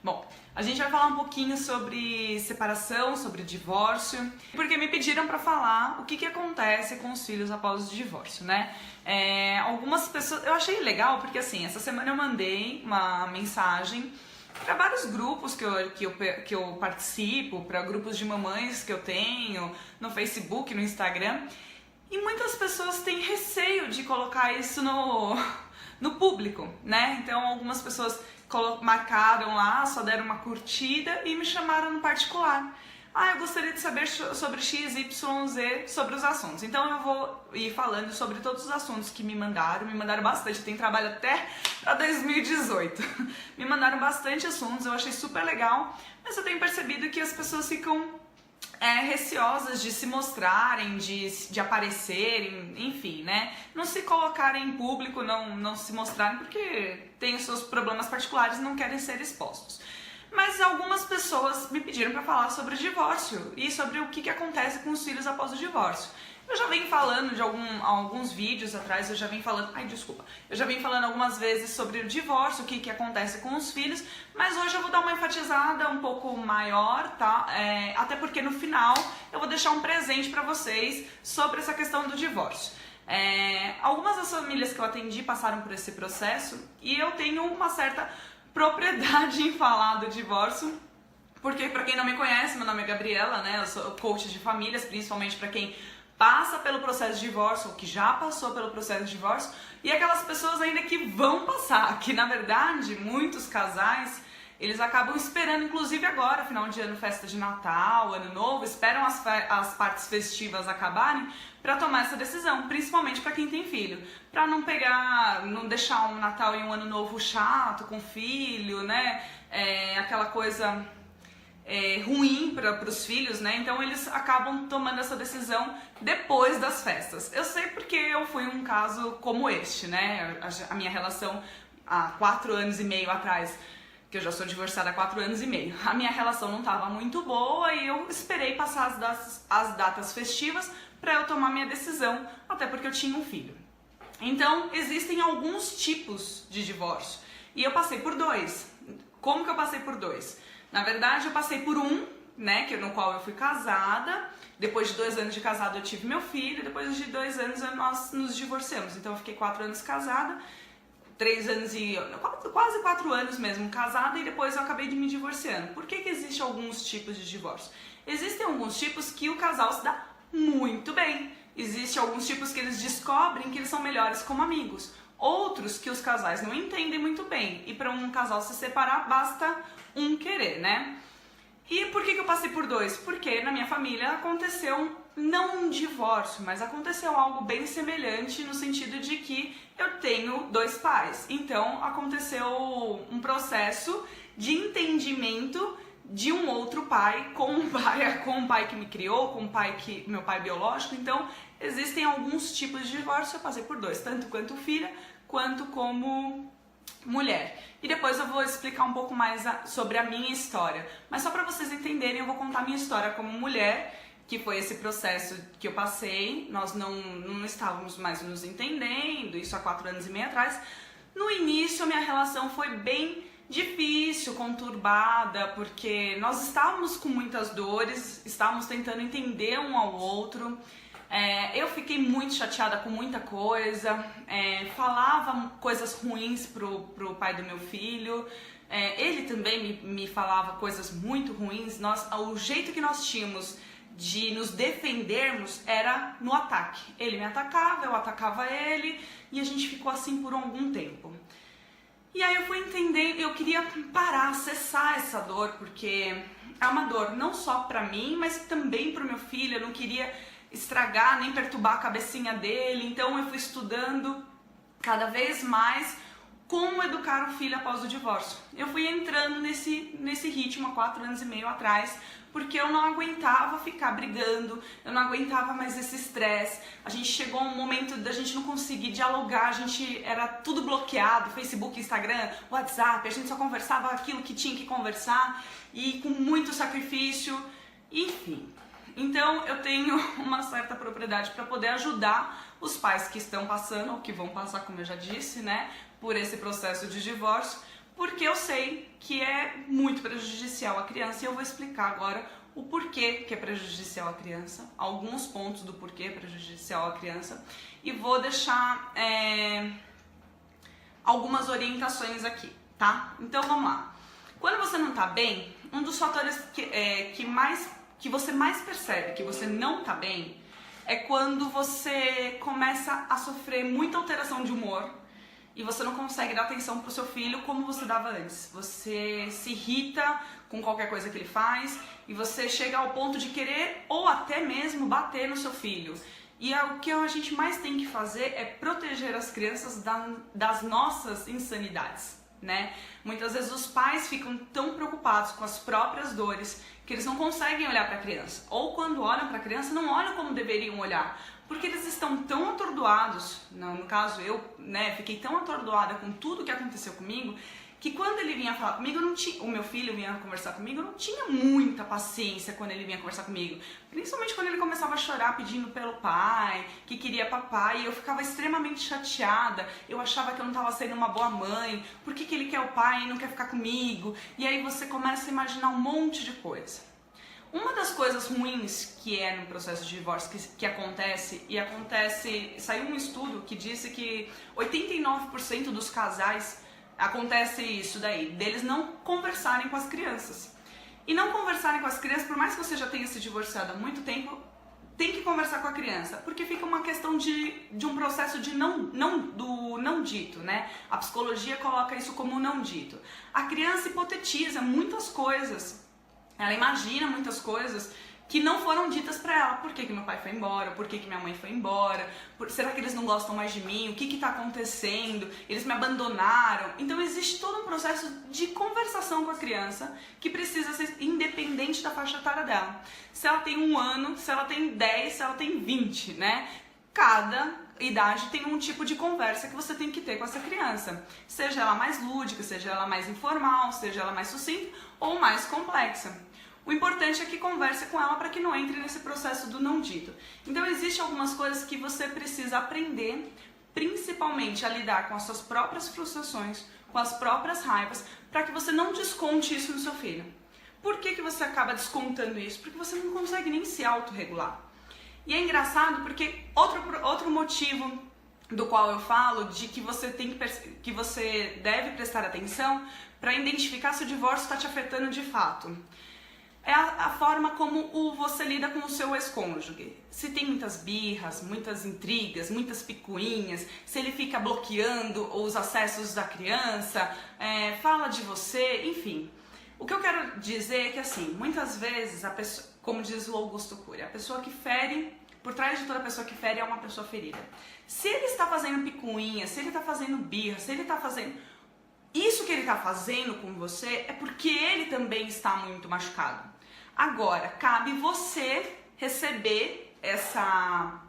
Bom, a gente vai falar um pouquinho sobre separação, sobre divórcio, porque me pediram para falar o que acontece com os filhos após o divórcio, né? Algumas pessoas, eu achei legal porque assim, essa semana eu mandei uma mensagem para vários grupos que eu participo, para grupos de mamães que eu tenho no Facebook, no Instagram, e muitas pessoas têm receio de colocar isso no público, né? Então algumas pessoas marcaram lá, só deram uma curtida e me chamaram no particular. Eu gostaria de saber sobre X, Y, Z, sobre os assuntos. Então eu vou ir falando sobre todos os assuntos que me mandaram bastante, tem trabalho até para 2018. Me mandaram bastante assuntos, eu achei super legal, mas eu tenho percebido que as pessoas ficam receosas de se mostrarem, de aparecerem, enfim, né? Não se colocarem em público, não se mostrarem porque tem os seus problemas particulares e não querem ser expostos. Mas algumas pessoas me pediram para falar sobre o divórcio e sobre o que acontece com os filhos após o divórcio. Eu já venho falando de alguns vídeos atrás, eu já vim falando algumas vezes sobre o divórcio, o que acontece com os filhos, mas hoje eu vou dar uma enfatizada um pouco maior, tá? Até porque no final eu vou deixar um presente para vocês sobre essa questão do divórcio. Algumas das famílias que eu atendi passaram por esse processo e eu tenho uma certa propriedade em falar do divórcio, porque para quem não me conhece, meu nome é Gabriela, né? Eu sou coach de famílias, principalmente para quem passa pelo processo de divórcio, ou que já passou pelo processo de divórcio, e aquelas pessoas ainda que vão passar, que na verdade muitos casais, eles acabam esperando, inclusive agora, final de ano, festa de Natal, Ano Novo, esperam as partes festivas acabarem para tomar essa decisão, principalmente para quem tem filho, para não deixar um Natal e um Ano Novo chato com filho, né? Aquela coisa ruim para os filhos, né? Então eles acabam tomando essa decisão depois das festas. Eu sei porque eu fui um caso como este, né? A minha relação há 4 anos e meio atrás, que eu já sou divorciada há 4 anos e meio, a minha relação não estava muito boa e eu esperei passar as datas festivas para eu tomar minha decisão, até porque eu tinha um filho. Então existem alguns tipos de divórcio e eu passei por 2. Como que eu passei por 2? Na verdade, eu passei por um, né, no qual eu fui casada. Depois de 2 anos de casada eu tive meu filho. Depois de 2 anos nós nos divorciamos. Então eu fiquei 4 anos casada, 3 anos quase 4 anos mesmo casada, e depois eu acabei de me divorciando. Por que existem alguns tipos de divórcio? Existem alguns tipos que o casal se dá muito bem. Existem alguns tipos que eles descobrem que eles são melhores como amigos. Outros que os casais não entendem muito bem. E para um casal se separar, basta um querer, né? E por que eu passei por 2? Porque na minha família aconteceu, não um divórcio, mas aconteceu algo bem semelhante no sentido de que eu tenho 2 pais. Então aconteceu um processo de entendimento de um outro pai com um pai que me criou, com meu pai biológico. Então existem alguns tipos de divórcio, eu passei por 2, tanto quanto filha, quanto como mulher. E depois eu vou explicar um pouco mais sobre a minha história. Mas só para vocês entenderem, eu vou contar a minha história como mulher, que foi esse processo que eu passei. Nós não estávamos mais nos entendendo, isso há 4 anos e meio atrás. No início, a minha relação foi bem difícil, conturbada, porque nós estávamos com muitas dores, estávamos tentando entender um ao outro. Eu fiquei muito chateada com muita coisa, falava coisas ruins pro pai do meu filho, ele também me falava coisas muito ruins. O jeito que nós tínhamos de nos defendermos era no ataque. Ele me atacava, eu atacava ele, e a gente ficou assim por algum tempo. E aí eu fui entender, eu queria parar, cessar essa dor, porque é uma dor não só pra mim, mas também pro meu filho. Eu não queria estragar nem perturbar a cabecinha dele, então eu fui estudando cada vez mais como educar o filho após o divórcio. Eu fui entrando nesse ritmo há 4 anos e meio atrás, porque eu não aguentava ficar brigando, eu não aguentava mais esse estresse. A gente chegou a um momento da gente não conseguir dialogar, era tudo bloqueado, Facebook, Instagram, WhatsApp, a gente só conversava aquilo que tinha que conversar, e com muito sacrifício, enfim. Então eu tenho uma certa propriedade para poder ajudar os pais que estão passando, ou que vão passar, como eu já disse, né, por esse processo de divórcio, Porque eu sei que é muito prejudicial à criança e eu vou explicar agora o porquê que é prejudicial à criança, alguns pontos do porquê é prejudicial à criança e vou deixar algumas orientações aqui, tá? Então vamos lá. Quando você não tá bem, um dos fatores que você mais percebe que você não tá bem é quando você começa a sofrer muita alteração de humor e você não consegue dar atenção pro seu filho como você dava antes. Você se irrita com qualquer coisa que ele faz e você chega ao ponto de querer ou até mesmo bater no seu filho. E o que a gente mais tem que fazer é proteger as crianças das nossas insanidades, né? Muitas vezes os pais ficam tão preocupados com as próprias dores que eles não conseguem olhar para a criança. Ou quando olham para a criança, não olham como deveriam olhar. Porque eles estão tão atordoados, no caso eu, né, fiquei tão atordoada com tudo que aconteceu comigo, que quando ele vinha falar comigo, o meu filho vinha conversar comigo, eu não tinha muita paciência quando ele vinha conversar comigo. Principalmente quando ele começava a chorar pedindo pelo pai, que queria papai, e eu ficava extremamente chateada, eu achava que eu não estava sendo uma boa mãe, por que ele quer o pai e não quer ficar comigo? E aí você começa a imaginar um monte de coisa. Uma das coisas ruins que é no processo de divórcio que acontece, saiu um estudo que disse que 89% dos casais acontece isso daí, deles não conversarem com as crianças. E não conversarem com as crianças, por mais que você já tenha se divorciado há muito tempo, tem que conversar com a criança, porque fica uma questão de um processo de não dito, né? A psicologia coloca isso como não dito. A criança hipotetiza muitas coisas, ela imagina muitas coisas que não foram ditas pra ela. Por que meu pai foi embora? Por que minha mãe foi embora? Será que eles não gostam mais de mim? O que tá acontecendo? Eles me abandonaram? Então existe todo um processo de conversação com a criança que precisa ser independente da faixa etária dela. Se ela tem 1 ano, se ela tem 10, se ela tem 20, né? Cada idade tem um tipo de conversa que você tem que ter com essa criança. Seja ela mais lúdica, seja ela mais informal, seja ela mais sucinta ou mais complexa. O importante é que converse com ela para que não entre nesse processo do não dito. Então existem algumas coisas que você precisa aprender, principalmente a lidar com as suas próprias frustrações, com as próprias raivas, para que você não desconte isso no seu filho. Por que você acaba descontando isso? Porque você não consegue nem se autorregular. E é engraçado porque outro motivo do qual eu falo de que você deve prestar atenção para identificar se o divórcio está te afetando de fato é a forma como você lida com o seu ex-cônjuge. Se tem muitas birras, muitas intrigas, muitas picuinhas, se ele fica bloqueando os acessos da criança, fala de você, enfim. O que eu quero dizer é que, assim, muitas vezes, a pessoa, como diz o Augusto Cury, a pessoa que fere, por trás de toda pessoa que fere é uma pessoa ferida. Se ele está fazendo picuinha, se ele está fazendo birra, se ele está fazendo... Isso que ele está fazendo com você é porque ele também está muito machucado. Agora, cabe você receber essa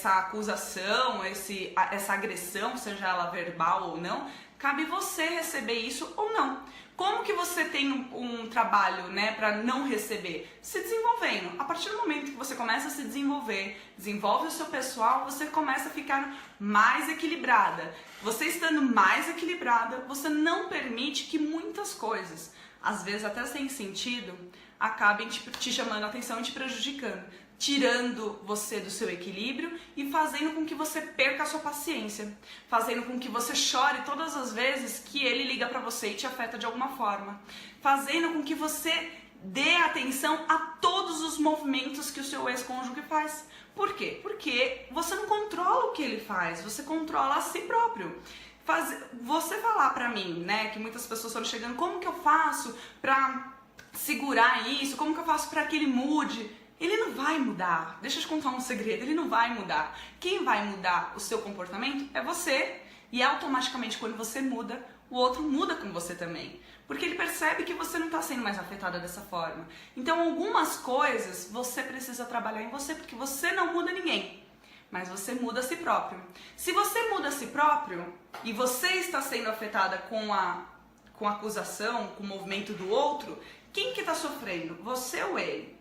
acusação, essa agressão, seja ela verbal ou não, cabe você receber isso ou não. Como que você tem um trabalho, né, para não receber? Se desenvolvendo. A partir do momento que você começa a se desenvolver, desenvolve o seu pessoal, você começa a ficar mais equilibrada. Você estando mais equilibrada, você não permite que muitas coisas, às vezes até sem sentido, acabem te chamando a atenção e te prejudicando, tirando você do seu equilíbrio e fazendo com que você perca a sua paciência, fazendo com que você chore todas as vezes que ele liga pra você e te afeta de alguma forma, fazendo com que você dê atenção a todos os movimentos que o seu ex-cônjuge faz. Por quê? Porque você não controla o que ele faz, você controla a si próprio. Você falar pra mim, né, que muitas pessoas estão chegando, como que eu faço pra segurar isso, como que eu faço pra que ele mude? Ele não vai mudar. Deixa eu te contar um segredo, ele não vai mudar. Quem vai mudar o seu comportamento é você. E automaticamente quando você muda, o outro muda com você também. Porque ele percebe que você não está sendo mais afetada dessa forma. Então algumas coisas você precisa trabalhar em você, porque você não muda ninguém. Mas você muda a si próprio. Se você muda a si próprio e você está sendo afetada com a acusação, com o movimento do outro, quem que está sofrendo? Você ou ele?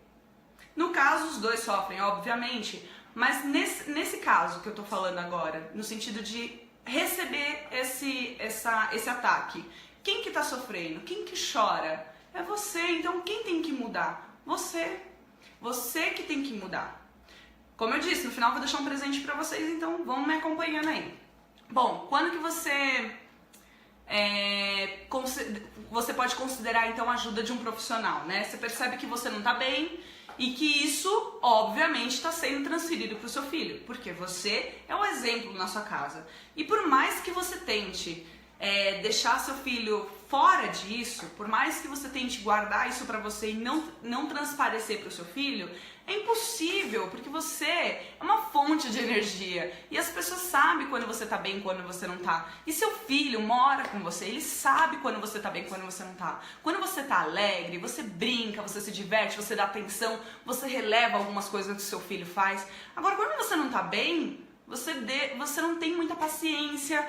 No caso, os dois sofrem, obviamente, mas nesse caso que eu tô falando agora, no sentido de receber esse ataque, Quem que tá sofrendo? Quem que chora? É você. Então quem tem que mudar? Você. Você que tem que mudar. Como eu disse, no final eu vou deixar um presente pra vocês, então vão me acompanhando aí. Bom, quando que você pode considerar então a ajuda de um profissional, né? Você percebe que você não tá bem e que isso, obviamente, está sendo transferido para o seu filho, porque você é um exemplo na sua casa. E por mais que você tente deixar seu filho fora disso, por mais que você tente guardar isso para você e não transparecer para o seu filho, é impossível, porque você é uma fonte de energia e as pessoas sabem quando você tá bem e quando você não tá. E seu filho mora com você, ele sabe quando você tá bem e quando você não tá. Quando você tá alegre, você brinca, você se diverte, você dá atenção, você releva algumas coisas que seu filho faz. Agora, quando você não tá bem, você não tem muita paciência,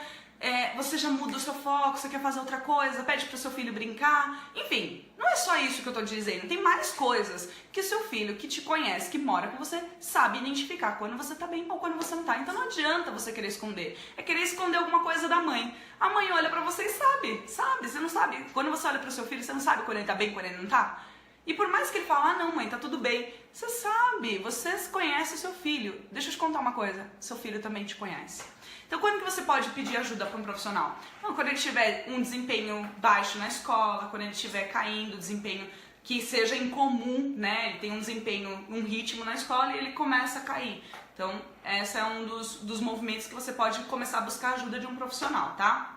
você já muda o seu foco, você quer fazer outra coisa, pede pro seu filho brincar, enfim, não é só isso que eu tô dizendo, tem mais coisas que seu filho que te conhece, que mora com você, sabe identificar quando você tá bem ou quando você não tá. Então não adianta você querer esconder, é querer esconder alguma coisa da mãe. A mãe olha pra você e sabe, você não sabe, quando você olha pro seu filho, você não sabe quando ele tá bem, quando ele não tá. E por mais que ele fale, não mãe, tá tudo bem, você sabe, você conhece o seu filho. Deixa eu te contar uma coisa, seu filho também te conhece. Então quando que você pode pedir ajuda para um profissional? Então, quando ele tiver um desempenho baixo na escola, quando ele estiver caindo, desempenho que seja incomum, né? Ele tem um desempenho, um ritmo na escola e ele começa a cair. Então esse é um dos movimentos que você pode começar a buscar ajuda de um profissional, tá?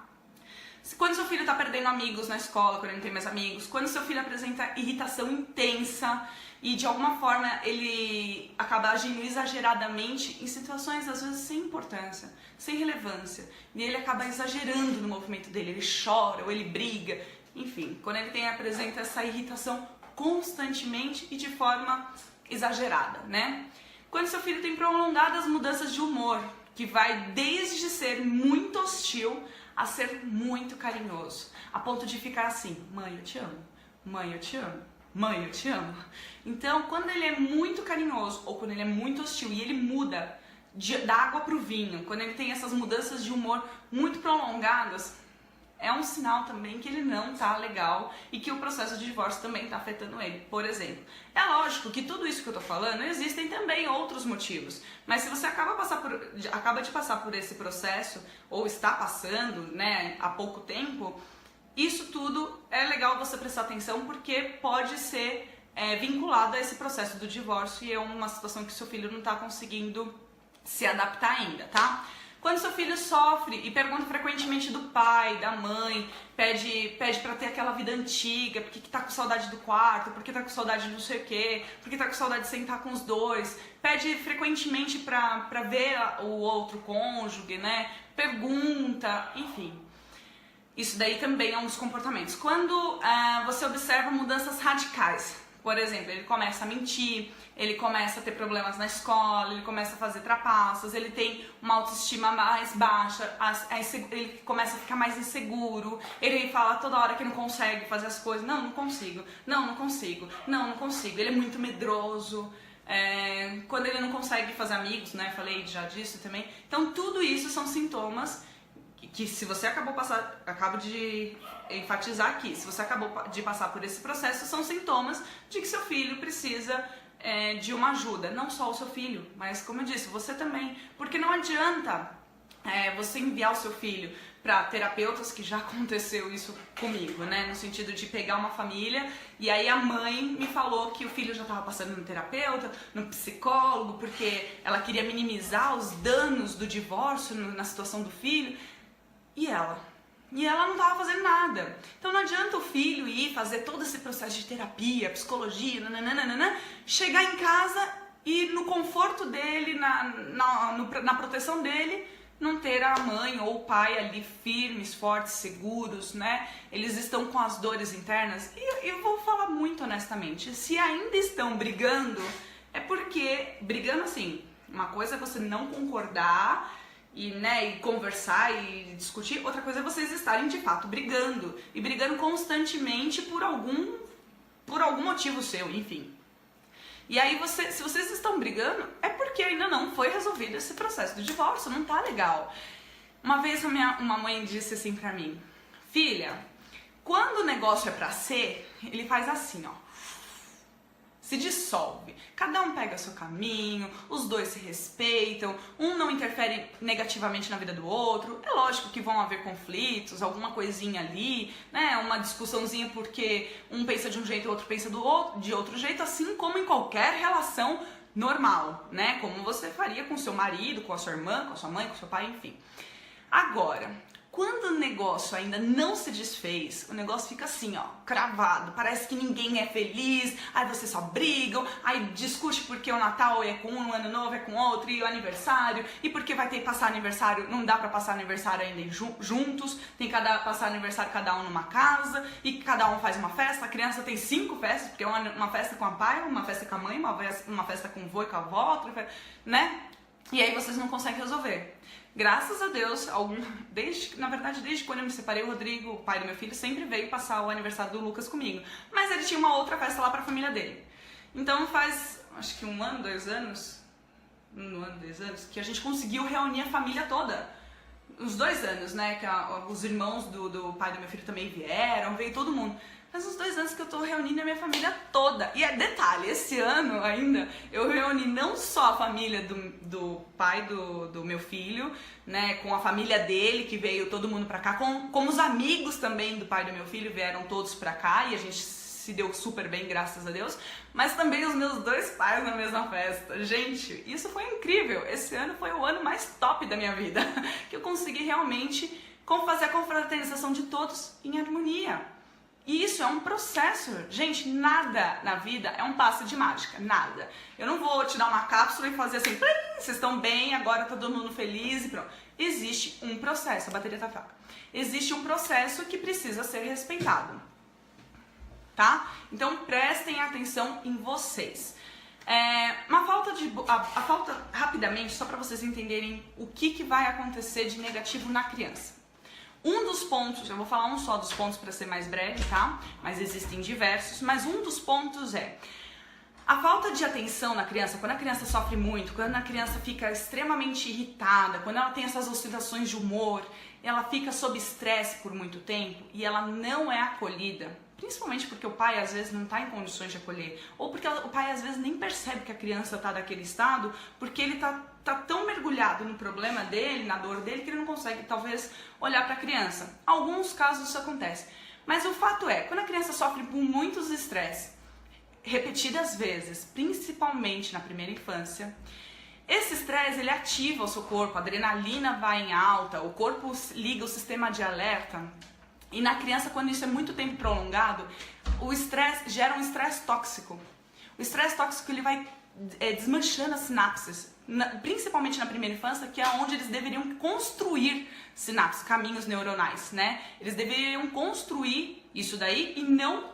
Quando seu filho está perdendo amigos na escola, quando ele não tem mais amigos, quando seu filho apresenta irritação intensa e de alguma forma ele acaba agindo exageradamente em situações às vezes sem importância, sem relevância, e ele acaba exagerando no movimento dele, ele chora ou ele briga, enfim, quando ele apresenta essa irritação constantemente e de forma exagerada, né? Quando seu filho tem prolongadas mudanças de humor, que vai desde ser muito hostil a ser muito carinhoso, a ponto de ficar assim, mãe, eu te amo, mãe, eu te amo, mãe, eu te amo. Então, quando ele é muito carinhoso ou quando ele é muito hostil e ele muda da água pro vinho, quando ele tem essas mudanças de humor muito prolongadas, é um sinal também que ele não tá legal e que o processo de divórcio também tá afetando ele, por exemplo. É lógico que tudo isso que eu tô falando, existem também outros motivos, mas se você acaba de passar por esse processo, ou está passando, né, há pouco tempo, isso tudo é legal você prestar atenção porque pode ser vinculado a esse processo do divórcio e é uma situação que seu filho não tá conseguindo se adaptar ainda, tá? Quando seu filho sofre e pergunta frequentemente do pai, da mãe, pede pra ter aquela vida antiga, porque que tá com saudade do quarto, porque tá com saudade de não sei o quê, porque tá com saudade de sentar com os dois, pede frequentemente pra ver o outro cônjuge, né? Pergunta, enfim. Isso daí também é um dos comportamentos. Quando você observa mudanças radicais, por exemplo, ele começa a mentir, ele começa a ter problemas na escola, ele começa a fazer trapaças, ele tem uma autoestima mais baixa, ele começa a ficar mais inseguro, ele fala toda hora que não consegue fazer as coisas, não consigo, não consigo, não consigo, ele é muito medroso, quando ele não consegue fazer amigos, né, falei já disso também. Então tudo isso são sintomas que se você acabo de enfatizar aqui, se você acabou de passar por esse processo, são sintomas de que seu filho precisa de uma ajuda, não só o seu filho, mas como eu disse, você também, porque não adianta você enviar o seu filho para terapeutas, que já aconteceu isso comigo, né, no sentido de pegar uma família e aí a mãe me falou que o filho já estava passando no terapeuta, no psicólogo, porque ela queria minimizar os danos do divórcio na situação do filho. E ela não estava fazendo nada. Então não adianta o filho ir fazer todo esse processo de terapia, psicologia, chegar em casa e no conforto dele, na proteção dele, não ter a mãe ou o pai ali firmes, fortes, seguros, né? Eles estão com as dores internas. E eu vou falar muito honestamente, se ainda estão brigando, é porque, brigando assim, uma coisa é você não concordar e conversar e discutir, outra coisa é vocês estarem de fato brigando, e brigando constantemente por algum motivo seu, enfim. E aí se vocês estão brigando, é porque ainda não foi resolvido esse processo do divórcio, não tá legal. Uma vez uma mãe disse assim pra mim, filha, Quando o negócio é pra ser, ele faz assim, ó. Se dissolve. Cada um pega seu caminho, os dois se respeitam, um não interfere negativamente na vida do outro. É lógico que vão haver conflitos, alguma coisinha ali, né? Uma discussãozinha porque um pensa de um jeito e o outro pensa de outro jeito, assim como em qualquer relação normal, né? Como você faria com seu marido, com a sua irmã, com a sua mãe, com seu pai, enfim. Agora, quando o negócio ainda não se desfez, o negócio fica assim, ó, cravado, parece que ninguém é feliz, aí vocês só brigam, aí discute porque o Natal é com um, o Ano Novo é com outro, e o aniversário, e porque vai ter que passar aniversário, não dá pra passar aniversário ainda juntos, tem que passar aniversário cada um numa casa, e cada um faz uma festa, a criança tem 5 festas, porque é uma festa com a pai, uma festa com a mãe, uma festa com o vô e com a avó, outra, né? E aí vocês não conseguem resolver. Graças a Deus, na verdade, desde quando eu me separei, o Rodrigo, o pai do meu filho, sempre veio passar o aniversário do Lucas comigo. Mas ele tinha uma outra festa lá pra família dele. Então faz, acho que 1 ano, 2 anos, que a gente conseguiu reunir a família toda. Uns 2 anos, né, que os irmãos do pai do meu filho também vieram, veio todo mundo. Faz uns 2 anos que eu tô reunindo a minha família toda. E detalhe, esse ano ainda, eu reuni não só a família do pai do meu filho, né, com a família dele, que veio todo mundo pra cá, como os amigos também do pai do meu filho vieram todos pra cá, e a gente se deu super bem, graças a Deus, mas também os meus 2 pais na mesma festa. Gente, isso foi incrível. Esse ano foi o ano mais top da minha vida, que eu consegui realmente fazer a confraternização de todos em harmonia. E isso é um processo. Gente, nada na vida é um passe de mágica, nada. Eu não vou te dar uma cápsula e fazer assim, vocês estão bem, agora tá todo mundo feliz e pronto. Existe um processo, a bateria tá fraca. Existe um processo que precisa ser respeitado, tá? Então prestem atenção em vocês. A falta, rapidamente, só para vocês entenderem o que vai acontecer de negativo na criança. Um dos pontos, eu vou falar um só dos pontos para ser mais breve, tá? Mas existem diversos, mas um dos pontos é a falta de atenção na criança. Quando a criança sofre muito, quando a criança fica extremamente irritada, quando ela tem essas oscilações de humor, ela fica sob estresse por muito tempo e ela não é acolhida, principalmente porque o pai às vezes não está em condições de acolher, ou porque o pai às vezes nem percebe que a criança está daquele estado, porque ele tá tão mergulhado no problema dele, na dor dele, que ele não consegue talvez olhar para a criança. Em alguns casos isso acontece, mas o fato é, quando a criança sofre por muitos estresses, repetidas vezes, principalmente na primeira infância, esse estresse ele ativa o seu corpo, a adrenalina vai em alta, o corpo liga o sistema de alerta. E na criança, quando isso é muito tempo prolongado, o estresse gera um estresse tóxico. O estresse tóxico ele vai desmanchando as sinapses, principalmente na primeira infância, que é onde eles deveriam construir sinapses, caminhos neuronais, né? Eles deveriam construir isso daí e não...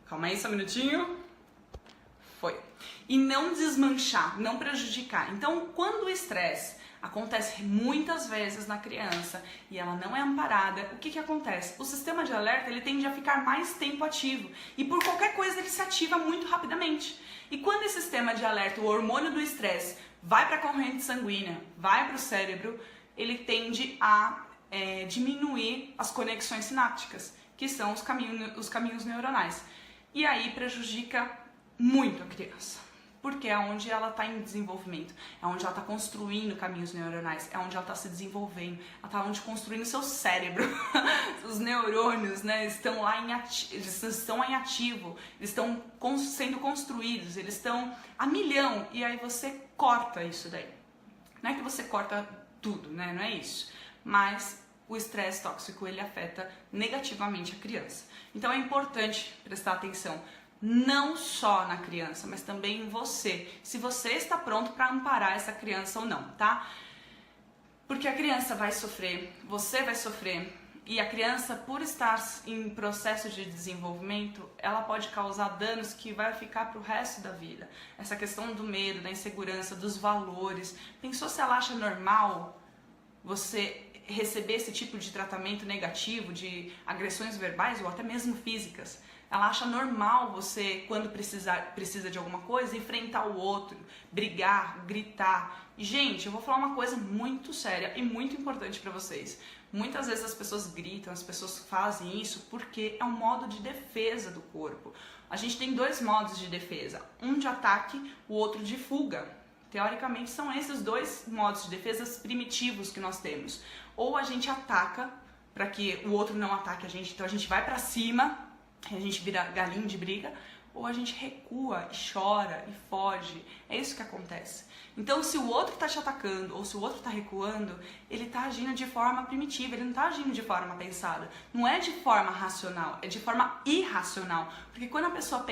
Calma aí só um minutinho. Foi. E não desmanchar, não prejudicar. Então, quando o estresse acontece muitas vezes na criança e ela não é amparada, o que acontece? O sistema de alerta ele tende a ficar mais tempo ativo e por qualquer coisa ele se ativa muito rapidamente. E quando esse sistema de alerta, o hormônio do estresse, vai para a corrente sanguínea, vai para o cérebro, ele tende a diminuir as conexões sinápticas, que são os caminhos neuronais. E aí prejudica muito a criança. Porque é onde ela está em desenvolvimento, é onde ela está construindo caminhos neuronais, é onde ela está se desenvolvendo, ela está onde construindo seu cérebro. Os neurônios, né, estão lá eles estão em ativo, eles estão sendo construídos, eles estão a milhão, e aí você corta isso daí. Não é que você corta tudo, né, não é isso, mas o estresse tóxico ele afeta negativamente a criança. Então é importante prestar atenção. Não só na criança, mas também em você. Se você está pronto para amparar essa criança ou não, tá? Porque a criança vai sofrer, você vai sofrer. E a criança, por estar em processo de desenvolvimento, ela pode causar danos que vai ficar pro resto da vida. Essa questão do medo, da insegurança, dos valores. Pensou se ela acha normal você receber esse tipo de tratamento negativo, de agressões verbais ou até mesmo físicas? Ela acha normal você, quando precisa de alguma coisa, enfrentar o outro, brigar, gritar. Gente, eu vou falar uma coisa muito séria e muito importante pra vocês. Muitas vezes as pessoas gritam, as pessoas fazem isso porque é um modo de defesa do corpo. A gente tem dois modos de defesa, um de ataque, o outro de fuga. Teoricamente são esses dois modos de defesa primitivos que nós temos. Ou a gente ataca para que o outro não ataque a gente, então a gente vai para cima, a gente vira galinho de briga, ou a gente recua e chora e foge. É isso que acontece. Então, se o outro está te atacando ou se o outro está recuando, ele está agindo de forma primitiva, ele não está agindo de forma pensada. Não é de forma racional, é de forma irracional. Porque quando a pessoa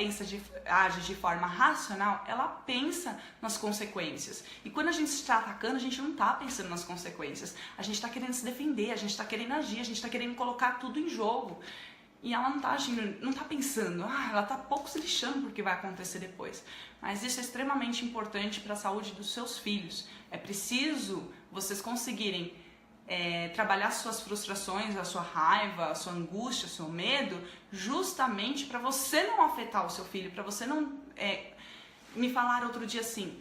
age de forma racional, ela pensa nas consequências. E quando a gente está atacando, a gente não está pensando nas consequências. A gente está querendo se defender, a gente está querendo agir, a gente está querendo colocar tudo em jogo. E ela não tá agindo, não tá pensando, ela tá pouco se lixando porque vai acontecer depois. Mas isso é extremamente importante para a saúde dos seus filhos. É preciso vocês conseguirem trabalhar suas frustrações, a sua raiva, a sua angústia, o seu medo, justamente para você não afetar o seu filho, para você não... Me falaram outro dia assim,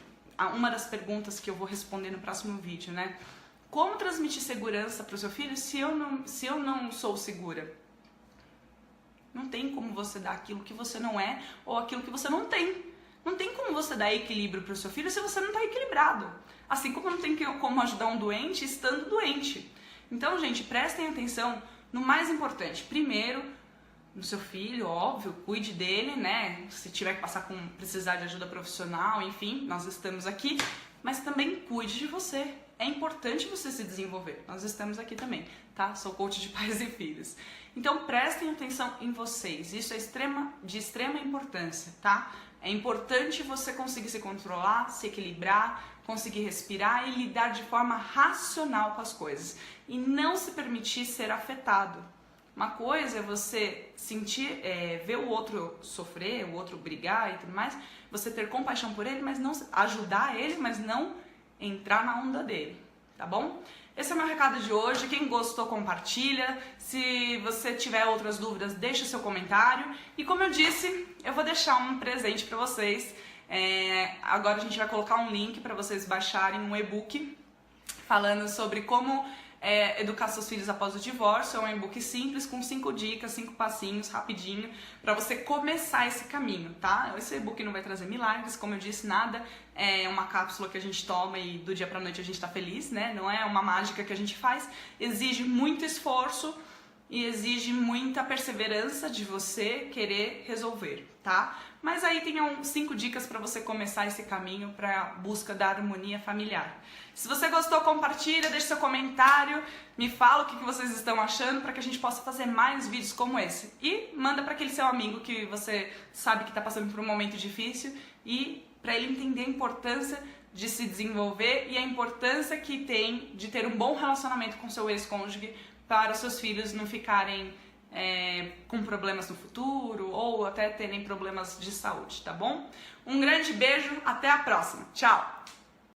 uma das perguntas que eu vou responder no próximo vídeo, né? Como transmitir segurança para o seu filho se eu não sou segura? Não tem como você dar aquilo que você não é ou aquilo que você não tem. Não tem como você dar equilíbrio para o seu filho se você não está equilibrado. Assim como não tem como ajudar um doente estando doente. Então, gente, prestem atenção no mais importante. Primeiro, no seu filho, óbvio, cuide dele, né? Se tiver que precisar de ajuda profissional, enfim, nós estamos aqui. Mas também cuide de você. É importante você se desenvolver. Nós estamos aqui também, tá? Sou coach de pais e filhos. Então prestem atenção em vocês. Isso é de extrema importância, tá? É importante você conseguir se controlar, se equilibrar, conseguir respirar e lidar de forma racional com as coisas. E não se permitir ser afetado. Uma coisa é você sentir, ver o outro sofrer, o outro brigar e tudo mais, você ter compaixão por ele, mas não ajudar ele, mas não entrar na onda dele, tá bom? Esse é o meu recado de hoje. Quem gostou, compartilha. Se você tiver outras dúvidas, deixa o seu comentário. E como eu disse, eu vou deixar um presente para vocês. Agora a gente vai colocar um link para vocês baixarem um e-book falando sobre como educar seus filhos após o divórcio. É um e-book simples com 5 dicas, 5 passinhos, rapidinho, para você começar esse caminho, tá? Esse e-book não vai trazer milagres, como eu disse, nada. É uma cápsula que a gente toma e do dia pra noite a gente tá feliz, né? Não é uma mágica que a gente faz. Exige muito esforço e exige muita perseverança de você querer resolver, tá? Mas aí tem 5 dicas para você começar esse caminho para busca da harmonia familiar. Se você gostou, compartilha, deixa seu comentário, me fala o que vocês estão achando para que a gente possa fazer mais vídeos como esse. E manda para aquele seu amigo que você sabe que está passando por um momento difícil e para ele entender a importância de se desenvolver e a importância que tem de ter um bom relacionamento com seu ex-cônjuge para os seus filhos não ficarem com problemas no futuro ou até terem problemas de saúde, tá bom? Um grande beijo, até a próxima. Tchau!